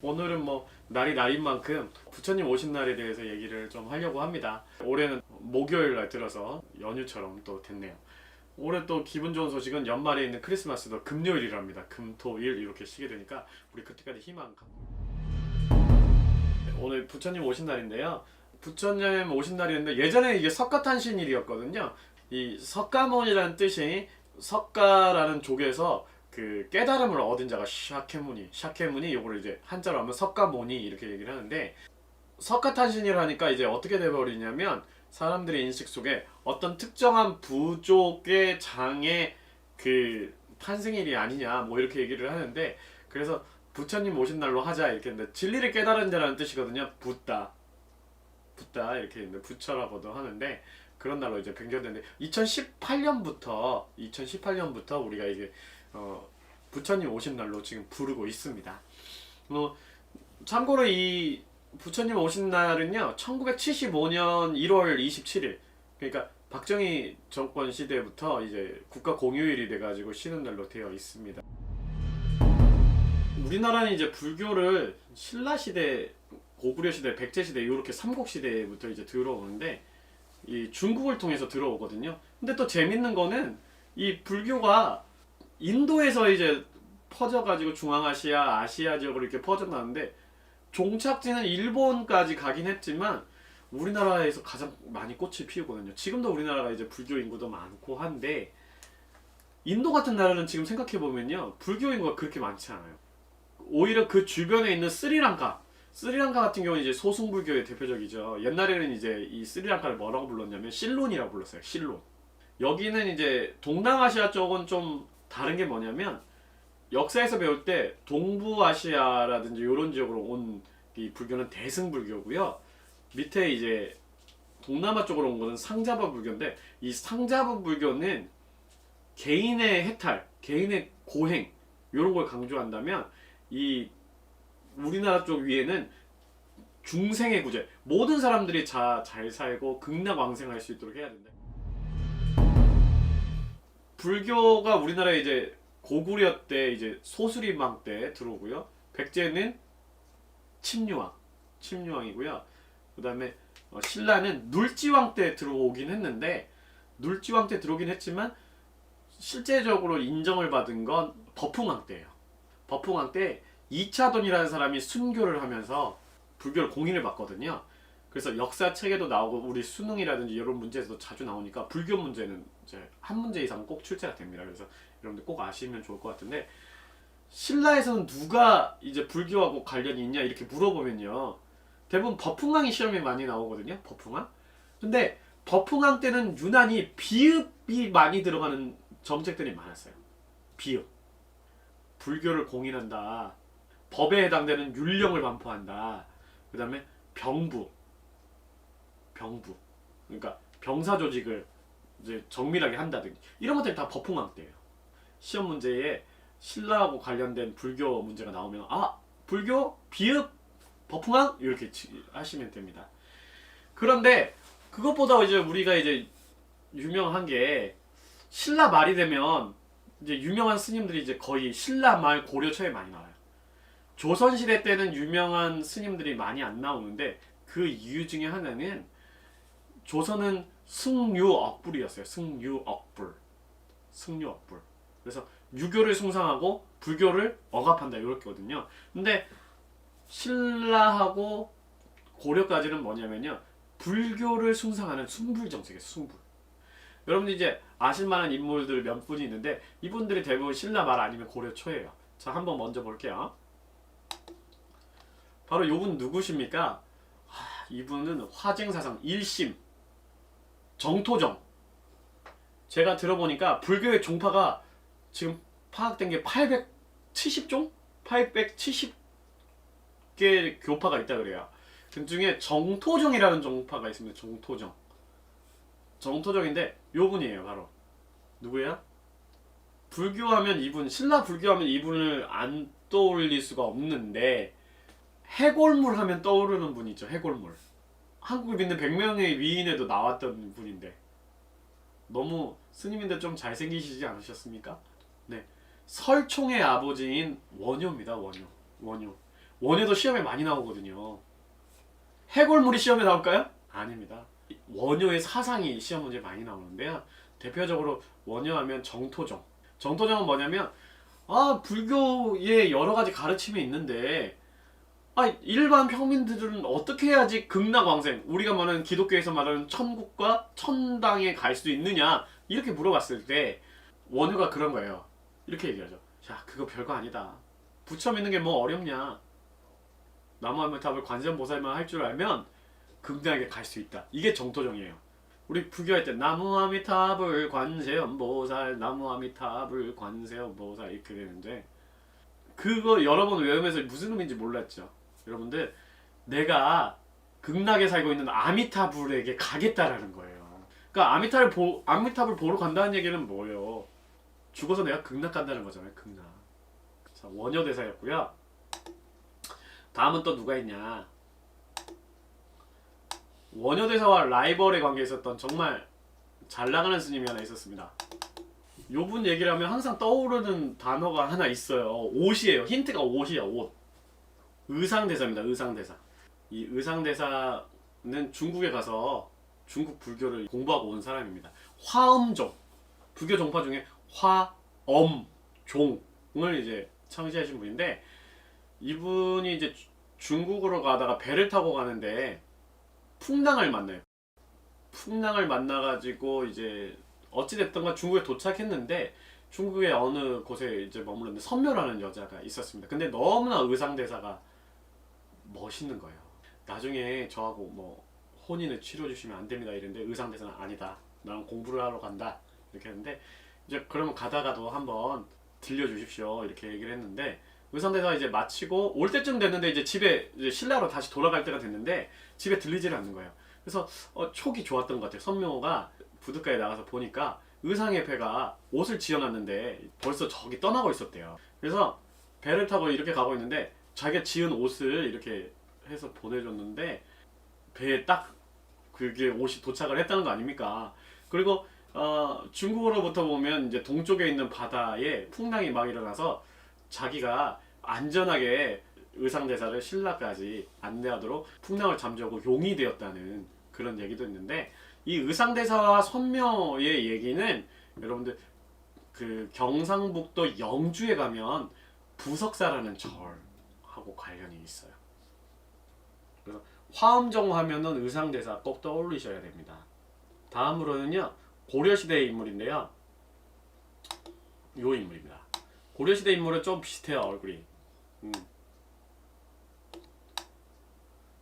오늘은 뭐 날이 날인 만큼 부처님 오신 날에 대해서 얘기를 좀 하려고 합니다. 올해는 목요일 날 들어서 연휴처럼 또 됐네요. 올해 또 기분 좋은 소식은 연말에 있는 크리스마스도 금요일이랍니다. 금, 토, 일 이렇게 쉬게 되니까 우리 그때까지 희망 갖고. 오늘 부처님 오신 날인데요. 부처님 오신 날이었는데 예전에 이게 석가탄신일이었거든요. 이 석가모니라는 뜻이 석가라는 족에서 그 깨달음을 얻은 자가 샤케무니 요거를 이제 한자로 하면 석가모니 이렇게 얘기를 하는데, 석가탄신이라 하니까 이제 어떻게 돼버리냐면 사람들의 인식 속에 어떤 특정한 부족의 장의 그 탄생일이 아니냐 뭐 이렇게 얘기를 하는데, 그래서 부처님 오신 날로 하자 이렇게 했는데, 진리를 깨달은 자라는 뜻이거든요. 붓다 이렇게 있는데 부처라고도 하는데, 그런 날로 이제 변경됐는데 2018년부터 우리가 이게 부처님 오신 날로 지금 부르고 있습니다. 참고로 이 부처님 오신 날은요 1975년 1월 27일, 그러니까 박정희 정권 시대부터 이제 국가 공휴일이 돼가지고 쉬는 날로 되어 있습니다. 우리나라는 이제 불교를 신라 시대, 고구려 시대, 백제 시대 이렇게 삼국 시대부터 이제 들어오는데, 이 중국을 통해서 들어오거든요. 근데 또 재밌는 거는 이 불교가 인도에서 이제 퍼져가지고 중앙아시아, 아시아 지역으로 이렇게 퍼져나는데, 종착지는 일본까지 가긴 했지만 우리나라에서 가장 많이 꽃을 피우거든요. 지금도 우리나라가 이제 불교 인구도 많고 한데, 인도 같은 나라는 지금 생각해 보면요 불교 인구가 그렇게 많지 않아요. 오히려 그 주변에 있는 스리랑카 같은 경우는 이제 소승불교의 대표적이죠. 옛날에는 이제 이 스리랑카를 뭐라고 불렀냐면 실론이라고 불렀어요. 실론. 여기는 이제 동남아시아 쪽은 좀 다른 게 뭐냐면, 역사에서 배울 때 동부아시아라든지 이런 지역으로 온 이 불교는 대승불교고요. 밑에 이제 동남아 쪽으로 온 거는 상자바 불교인데, 이 상자바 불교는 개인의 해탈, 개인의 고행 이런 걸 강조한다면, 이 우리나라 쪽 위에는 중생의 구제, 모든 사람들이 잘 살고 극락왕생할 수 있도록 해야 된다. 불교가 우리나라에 이제 고구려 때 이제 소수리망 때 들어오고요. 백제는 침류왕이고요. 그다음에 신라는 눌지왕 때 들어오긴 했는데, 눌지왕 때 들어오긴 했지만 실제적으로 인정을 받은 건 버풍왕 때예요. 버풍왕 때 이차돈이라는 사람이 순교를 하면서 불교를 공인을 받거든요. 그래서 역사 책에도 나오고 우리 수능이라든지 이런 문제에서도 자주 나오니까 불교 문제는 이제 한 문제 이상 꼭 출제가 됩니다. 그래서 여러분들 꼭 아시면 좋을 것 같은데, 신라에서는 누가 이제 불교하고 관련이 있냐 이렇게 물어보면요 대부분 버풍왕이 시험에 많이 나오거든요. 버풍왕. 근데 버풍왕 때는 유난히 비읍이 많이 들어가는 정책들이 많았어요. 비읍. 불교를 공인한다. 법에 해당되는 율령을 반포한다. 그 다음에 병부. 그러니까 병사 조직을 이제 정밀하게 한다든지 이런 것들이 다 버풍왕 때예요. 시험 문제에 신라하고 관련된 불교 문제가 나오면 불교 비읍 버풍왕 이렇게 하시면 됩니다. 그런데 그것보다 이제 우리가 이제 유명한 게, 신라 말이 되면 이제 유명한 스님들이 이제 거의 신라 말 고려초에 많이 나와요. 조선시대 때는 유명한 스님들이 많이 안 나오는데, 그 이유 중에 하나는 조선은 승유억불이었어요. 승유억불. 그래서 유교를 숭상하고 불교를 억압한다 이렇게거든요. 근데 신라하고 고려까지는 뭐냐면요 불교를 숭상하는 숭불 정책이에요. 숭불. 여러분들 이제 아실만한 인물들 몇 분이 있는데, 이분들이 대부분 신라 말 아니면 고려 초예요. 자, 한번 먼저 볼게요. 바로 이분 누구십니까? 이분은 화쟁사상 1심 정토정. 제가 들어보니까 불교의 종파가 지금 파악된 게 870종? 870개 교파가 있다 그래요. 그 중에 정토정이라는 종파가 있습니다. 정토정인데 요분이에요. 바로 누구야? 불교하면 이분, 신라 불교하면 이분을 안 떠올릴 수가 없는데, 해골물 하면 떠오르는 분이죠. 해골물. 한국에 믿는 100명의 위인에도 나왔던 분인데, 너무 스님인데 좀 잘생기시지 않으셨습니까? 네. 설총의 아버지인 원효입니다. 원효. 원효도 시험에 많이 나오거든요. 해골물이 시험에 나올까요? 아닙니다. 원효의 사상이 시험 문제 많이 나오는데요. 대표적으로 원효하면 정토정. 정토정은 뭐냐면 불교에 여러 가지 가르침이 있는데 일반 평민들은 어떻게 해야지 극락왕생, 우리가 말하는 기독교에서 말하는 천국과 천당에 갈 수 있느냐 이렇게 물어봤을 때 원효가 그런 거예요. 이렇게 얘기하죠. 야, 그거 별거 아니다. 부처 믿는 게 뭐 어렵냐. 나무아미타불 관세음보살만 할 줄 알면 극락에 갈 수 있다. 이게 정토정이에요. 우리 불교할 때 나무아미타불 관세음보살, 나무아미타불 관세음보살 이렇게 되는데 그거 여러 번 외우면서 무슨 의미인지 몰랐죠. 여러분들, 내가 극락에 살고 있는 아미타불에게 가겠다라는 거예요. 그러니까 아미타불 보러 간다는 얘기는 뭐예요? 죽어서 내가 극락 간다는 거잖아요. 극락. 자, 원효대사였고요. 다음은 또 누가 있냐? 원효대사와 라이벌의 관계에 있었던 정말 잘 나가는 스님이 하나 있었습니다. 요분 얘기를 하면 항상 떠오르는 단어가 하나 있어요. 옷이에요. 힌트가 옷이야. 옷. 의상대사입니다. 의상대사. 이 의상대사는 중국에 가서 중국 불교를 공부하고 온 사람입니다. 화엄종. 불교 종파 중에 화엄종을 이제 창시하신 분인데, 이분이 이제 중국으로 가다가 배를 타고 가는데 풍랑을 만나요. 풍랑을 만나가지고 이제 어찌됐던가 중국에 도착했는데, 중국의 어느 곳에 이제 머물렀는데 선묘라는 여자가 있었습니다. 근데 너무나 의상대사가 멋있는 거예요. 나중에 저하고 뭐 혼인을 치러주시면 안 됩니다 이랬는데, 의상대사는 아니다. 나는 공부를 하러 간다. 이렇게 했는데, 이제 그러면 가다가도 한번 들려주십시오 이렇게 얘기를 했는데, 의상대사가 이제 마치고 올 때쯤 됐는데 이제 집에 이제 신라로 다시 돌아갈 때가 됐는데 집에 들리지를 않는 거예요. 그래서 촉이 좋았던 것 같아요. 선묘가 부둣가에 나가서 보니까 의상의 배가 옷을 지어놨는데 벌써 저기 떠나고 있었대요. 그래서 배를 타고 이렇게 가고 있는데 자기가 지은 옷을 이렇게 해서 보내줬는데 배에 딱 그게 옷이 도착을 했다는 거 아닙니까? 그리고 중국으로부터 보면 이제 동쪽에 있는 바다에 풍랑이 막 일어나서 자기가 안전하게 의상대사를 신라까지 안내하도록 풍랑을 잠재우고 용이 되었다는 그런 얘기도 있는데, 이 의상대사와 선묘의 얘기는 여러분들 그 경상북도 영주에 가면 부석사라는 절하고 관련이 있어요. 그래서 화엄정 하면은 의상대사 꼭 떠올리셔야 됩니다. 다음으로는요, 고려시대의 인물인데요. 요 인물입니다. 고려시대 인물은 좀 비슷해요, 얼굴이.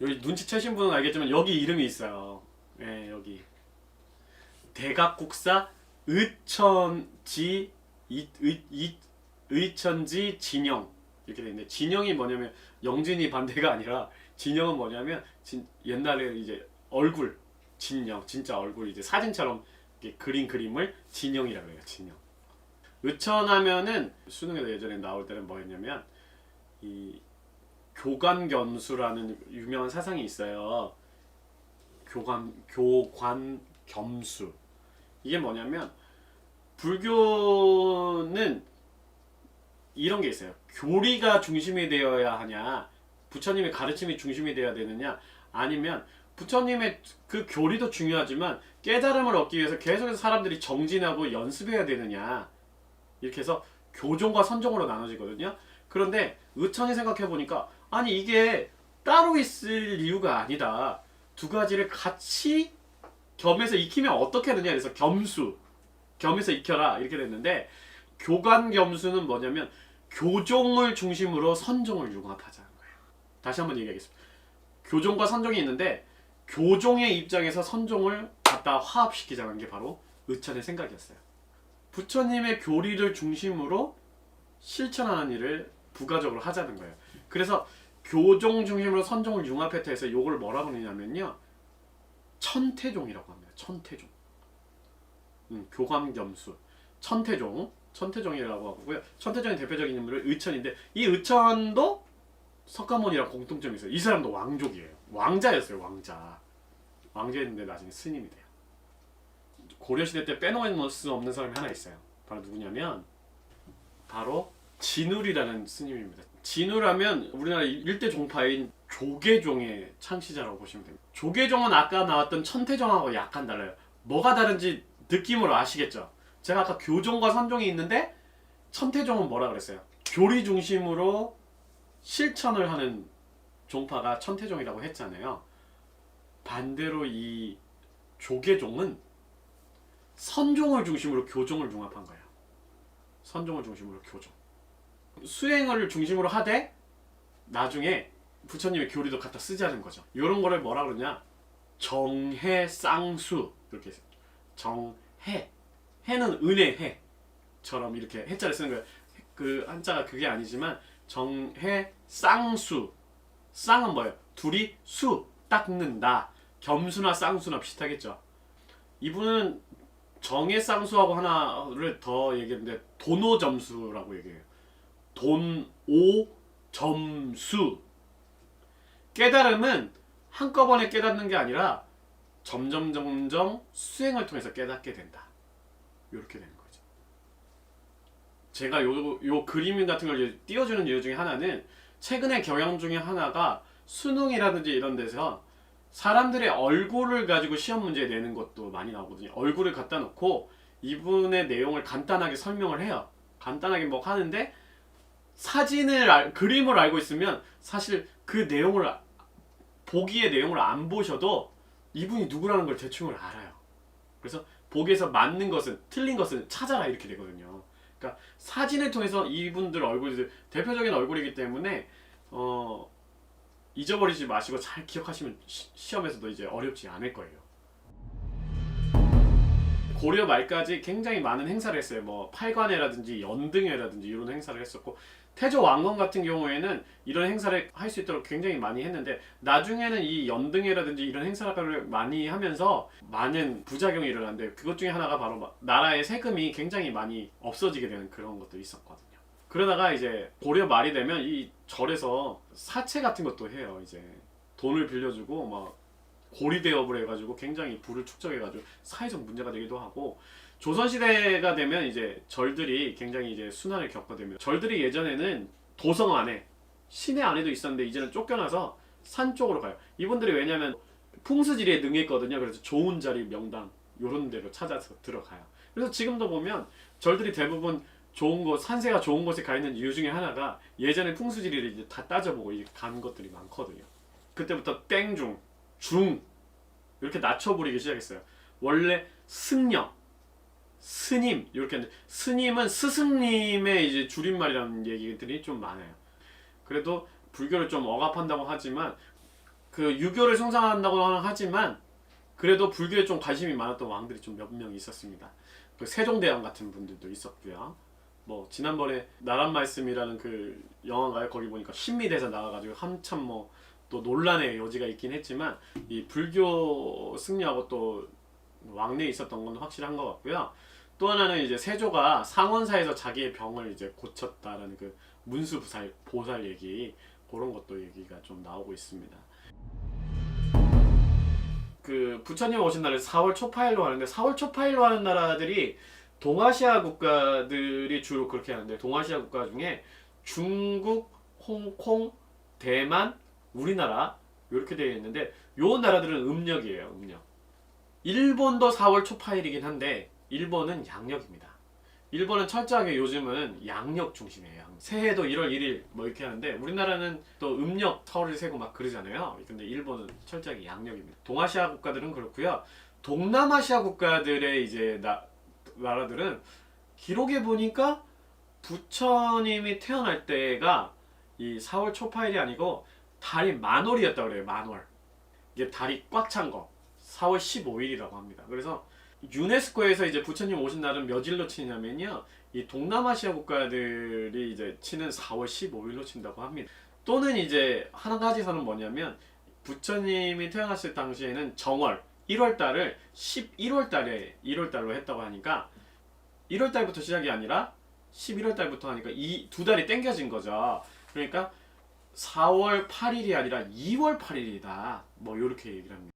여기 눈치채신 분은 알겠지만 여기 이름이 있어요. 네, 여기 대각국사 의천지 진영 이렇게 돼 있는데, 진영이 뭐냐면 영진이 반대가 아니라 진영은 뭐냐면 옛날에 이제 얼굴 진영, 진짜 얼굴 이제 사진처럼 이렇게 그린 그림을 진영이라고 해요. 진영. 의천하면은 수능에서 예전에 나올 때는 뭐였냐면 이 교관겸수라는 유명한 사상이 있어요. 교관겸수. 이게 뭐냐면 불교는 이런 게 있어요. 교리가 중심이 되어야 하냐, 부처님의 가르침이 중심이 되어야 되느냐, 아니면 부처님의 그 교리도 중요하지만 깨달음을 얻기 위해서 계속해서 사람들이 정진하고 연습해야 되느냐, 이렇게 해서 교종과 선종으로 나눠지거든요. 그런데 의천이 생각해보니까 아니 이게 따로 있을 이유가 아니다. 두 가지를 같이 겸해서 익히면 어떻게 되느냐. 그래서 겸해서 익혀라 이렇게 됐는데, 교관겸수는 뭐냐면 교종을 중심으로 선종을 융합하자는 거예요. 다시 한번 얘기하겠습니다. 교종과 선종이 있는데 교종의 입장에서 선종을 갖다 화합시키자는 게 바로 의천의 생각이었어요. 부처님의 교리를 중심으로 실천하는 일을 부가적으로 하자는 거예요. 그래서 교종 중심으로 선종을 융합했다 해서 요걸 뭐라고 그러냐면요, 천태종이라고 합니다. 천태종. 교감겸수 천태종이라고 하고요. 천태종의 대표적인 인물은 의천인데, 이 의천도 석가모니랑 공통점이 있어요. 이 사람도 왕족이에요. 왕자였어요. 왕자였는데 나중에 스님이 돼요. 고려시대 때 빼놓을 수 없는 사람이 하나 있어요. 바로 누구냐면 바로 진울이라는 스님입니다. 진우라면 우리나라 일대 종파인 조계종의 창시자라고 보시면 됩니다. 조계종은 아까 나왔던 천태종하고 약간 달라요. 뭐가 다른지 느낌으로 아시겠죠? 제가 아까 교종과 선종이 있는데 천태종은 뭐라 그랬어요? 교리 중심으로 실천을 하는 종파가 천태종이라고 했잖아요. 반대로 이 조계종은 선종을 중심으로 교종을 융합한 거예요. 선종을 중심으로 교종. 수행을 중심으로 하되 나중에 부처님의 교리도 갖다 쓰자는 거죠. 이런 거를 뭐라 그러냐? 정해쌍수 이렇게 해서 정해 해는 은혜 해처럼 이렇게 해자를 쓰는 거예요. 그 한자가 그게 아니지만 정해쌍수 쌍은 뭐예요? 둘이 수 닦는다. 겸수나 쌍수나 비슷하겠죠. 이분은 정해쌍수하고 하나를 더 얘기했는데 돈오점수라고 얘기해요. 돈오점수. 깨달음은 한꺼번에 깨닫는 게 아니라 점점 수행을 통해서 깨닫게 된다. 이렇게 되는 거죠. 제가 요 그림 같은 걸 띄워주는 이유 중에 하나는 최근에 경향 중에 하나가 수능이라든지 이런 데서 사람들의 얼굴을 가지고 시험 문제 내는 것도 많이 나오거든요. 얼굴을 갖다 놓고 이분의 내용을 간단하게 설명을 해요. 간단하게 뭐 하는데 그림을 알고 있으면 사실 그 내용을 보기의 내용을 안 보셔도 이분이 누구라는 걸 대충을 알아요. 그래서 보기에서 맞는 것은 틀린 것은 찾아라 이렇게 되거든요. 그러니까 사진을 통해서 이분들 얼굴이 대표적인 얼굴이기 때문에 잊어버리지 마시고 잘 기억하시면 시험에서도 이제 어렵지 않을 거예요. 고려 말까지 굉장히 많은 행사를 했어요. 뭐 팔관회라든지 연등회라든지 이런 행사를 했었고 태조 왕건 같은 경우에는 이런 행사를 할 수 있도록 굉장히 많이 했는데 나중에는 이 연등회라든지 이런 행사를 많이 하면서 많은 부작용이 일어났는데 그것 중에 하나가 바로 나라의 세금이 굉장히 많이 없어지게 되는 그런 것도 있었거든요. 그러다가 이제 고려 말이 되면 이 절에서 사채 같은 것도 해요. 이제 돈을 빌려주고 막 고리대업을 해가지고 굉장히 부를 축적해가지고 사회적 문제가 되기도 하고 조선시대가 되면 이제 절들이 굉장히 이제 순환을 겪게 됩니다. 절들이 예전에는 도성 안에 시내 안에도 있었는데 이제는 쫓겨나서 산 쪽으로 가요. 이분들이 왜냐면 풍수지리에 능했거든요. 그래서 좋은 자리 명당 이런 데로 찾아서 들어가요. 그래서 지금도 보면 절들이 대부분 좋은 곳, 산세가 좋은 곳에 가 있는 이유 중에 하나가 예전에 풍수지리를 이제 다 따져보고 이제 간 것들이 많거든요. 그때부터 땡중, 중 이렇게 낮춰 부리기 시작했어요. 원래 승려, 스님 이렇게 했는데 스님은 스승님의 이제 줄임말이라는 얘기들이 좀 많아요. 그래도 불교를 좀 억압한다고 하지만 그 유교를 숭상한다고 하지만 그래도 불교에 좀 관심이 많았던 왕들이 좀 몇 명 있었습니다. 그 세종대왕 같은 분들도 있었고요. 뭐 지난번에 나란 말씀이라는 그 영화인가요? 거기 보니까 신미대사 나와가지고 한참 뭐 또 논란의 여지가 있긴 했지만 이 불교 승려하고 또 왕래에 있었던 건 확실한 것 같고요. 또 하나는 이제 세조가 상원사에서 자기의 병을 이제 고쳤다라는 그 문수보살 얘기 그런 것도 얘기가 좀 나오고 있습니다. 그 부처님 오신 날을 4월 초파일로 하는데 4월 초파일로 하는 나라들이 동아시아 국가들이 주로 그렇게 하는데 동아시아 국가 중에 중국, 홍콩, 대만, 우리나라 이렇게 되어 있는데 요 나라들은 음력이에요. 음력. 일본도 4월 초파일이긴 한데 일본은 양력입니다. 일본은 철저하게 요즘은 양력 중심이에요. 새해도 1월 1일 뭐 이렇게 하는데 우리나라는 또 음력 터를 세고 막 그러잖아요. 근데 일본은 철저하게 양력입니다. 동아시아 국가들은 그렇고요. 동남아시아 국가들의 이제 나라들은 기록에 보니까 부처님이 태어날 때가 이 4월 초파일이 아니고 달이 만월이었다고 그래요. 만월. 이게 달이 꽉 찬 거. 4월 15일이라고 합니다. 그래서 유네스코에서 이제 부처님 오신 날은 몇 일로 치냐면요. 이 동남아시아 국가들이 이제 치는 4월 15일로 친다고 합니다. 또는 이제 한 가지서는 뭐냐면 부처님이 태어났을 당시에는 정월 1월 달을 11월 달로 했다고 하니까 1월 달부터 시작이 아니라 11월 달부터 하니까 이 두 달이 땡겨진 거죠. 그러니까 4월 8일이 아니라 2월 8일이다. 뭐 이렇게 얘기를 합니다.